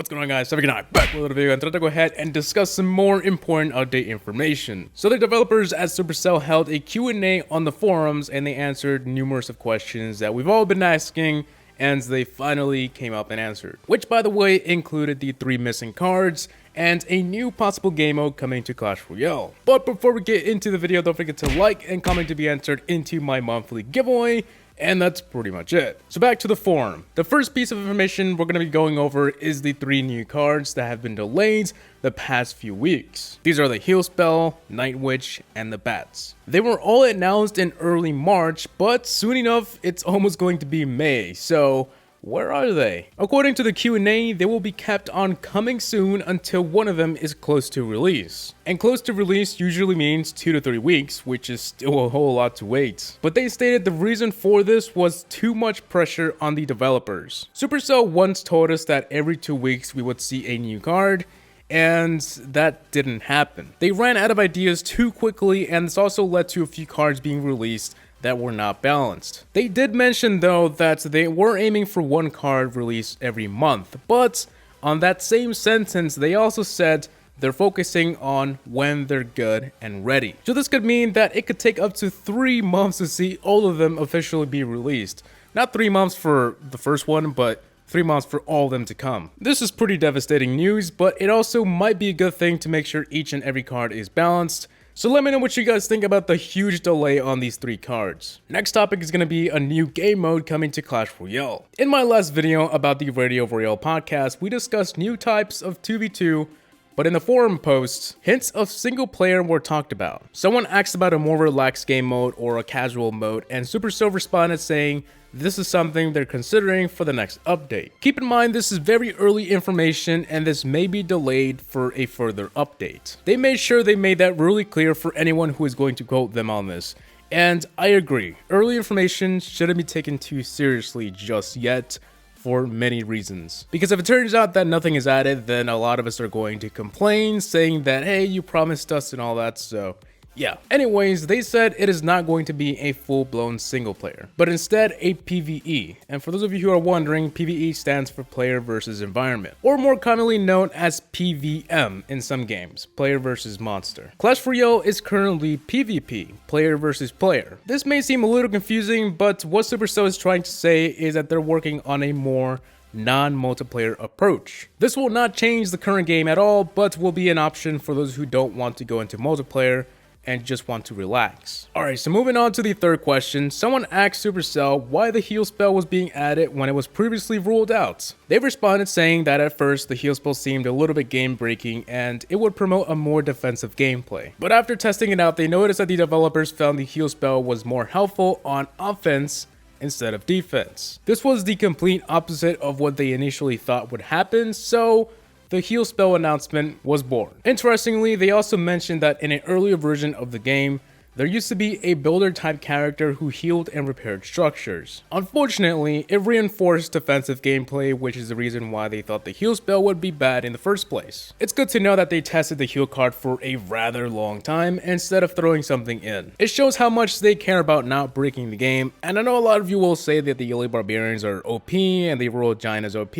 What's going on, guys? HaVoC and I back with another video, and today to go ahead and discuss some more important update information. So the developers at Supercell held a Q&A on the forums, and they answered numerous of questions that we've all been asking, and they finally came up and answered. Which, by the way, included the 3 missing cards and a new possible game mode coming to Clash Royale. But before we get into the video, don't forget to like and comment to be entered into my monthly giveaway. And that's pretty much it. So back to the forum. The first piece of information we're going to be going over is the 3 new cards that have been delayed the past few weeks. These are the Heal Spell, Night Witch, and the Bats. They were all announced in early March, but soon enough, it's almost going to be May, so where are they? According to the Q&A, they will be kept on coming soon until one of them is close to release. And close to release usually means 2 to 3 weeks, which is still a whole lot to wait. But they stated the reason for this was too much pressure on the developers. Supercell once told us that every 2 weeks we would see a new card, and that didn't happen. They ran out of ideas too quickly, and this also led to a few cards being released that were not balanced. They did mention though that they were aiming for 1 card release every month, but on that same sentence they also said they're focusing on when they're good and ready. So this could mean that it could take up to 3 months to see all of them officially be released. Not 3 months for the first one, but 3 months for all of them to come. This is pretty devastating news, but it also might be a good thing to make sure each and every card is balanced. So let me know what you guys think about the huge delay on these 3 cards. Next topic is going to be a new game mode coming to Clash Royale. In my last video about the Royale podcast, we discussed new types of 2v2, but in the forum posts, hints of single player were talked about. Someone asked about a more relaxed game mode or a casual mode, and Supercell responded saying this is something they're considering for the next update. Keep in mind this is very early information and this may be delayed for a further update. They made sure they made that really clear for anyone who is going to quote them on this. And I agree, early information shouldn't be taken too seriously just yet, for many reasons. Because if it turns out that nothing is added, then a lot of us are going to complain, saying that, hey, you promised us and all that, so yeah. Anyways, they said it is not going to be a full-blown single player, but instead a PvE. And for those of you who are wondering, PvE stands for player versus environment, or more commonly known as PVM in some games, player versus monster. Clash Royale is currently PvP, player versus player. This may seem a little confusing, but what Supercell is trying to say is that they're working on a more non-multiplayer approach. This will not change the current game at all, but will be an option for those who don't want to go into multiplayer and just want to relax. Alright, so moving on to the third question, someone asked Supercell why the heal spell was being added when it was previously ruled out. They responded saying that at first the heal spell seemed a little bit game breaking and it would promote a more defensive gameplay. But after testing it out, they noticed that the developers found the heal spell was more helpful on offense instead of defense. This was the complete opposite of what they initially thought would happen, so the heal spell announcement was born. Interestingly, they also mentioned that in an earlier version of the game, there used to be a builder type character who healed and repaired structures. Unfortunately, it reinforced defensive gameplay, which is the reason why they thought the heal spell would be bad in the first place. It's good to know that they tested the heal card for a rather long time instead of throwing something in. It shows how much they care about not breaking the game, and I know a lot of you will say that the Elite Barbarians are OP and the Royal Giant is OP,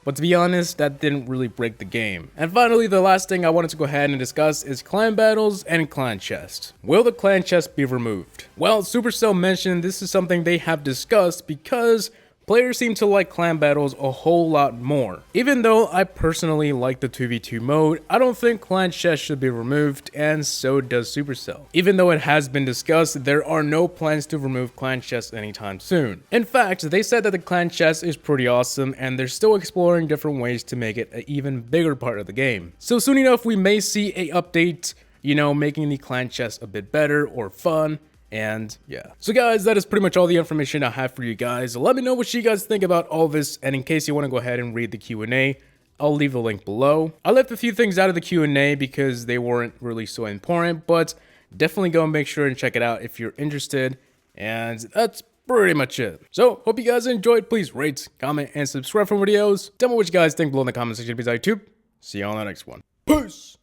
but to be honest, that didn't really break the game. And finally, the last thing I wanted to go ahead and discuss is clan battles and clan chest. Will the clan chest be removed? Well, Supercell mentioned this is something they have discussed because players seem to like clan battles a whole lot more. Even though I personally like the 2v2 mode, I don't think clan chest should be removed, and so does Supercell. Even though it has been discussed, there are no plans to remove clan chest anytime soon. In fact, they said that the clan chest is pretty awesome and they're still exploring different ways to make it an even bigger part of the game. So soon enough, we may see a update, making the clan chest a bit better or fun. And yeah. So guys, that is pretty much all the information I have for you guys. Let me know what you guys think about all this. And in case you want to go ahead and read the Q&A, I'll leave the link below. I left a few things out of the Q&A because they weren't really so important, but definitely go and make sure and check it out if you're interested. And that's pretty much it. So hope you guys enjoyed. Please rate, comment, and subscribe for videos. Tell me what you guys think below in the comment section. Peace out, YouTube. See you on the next one. Peace.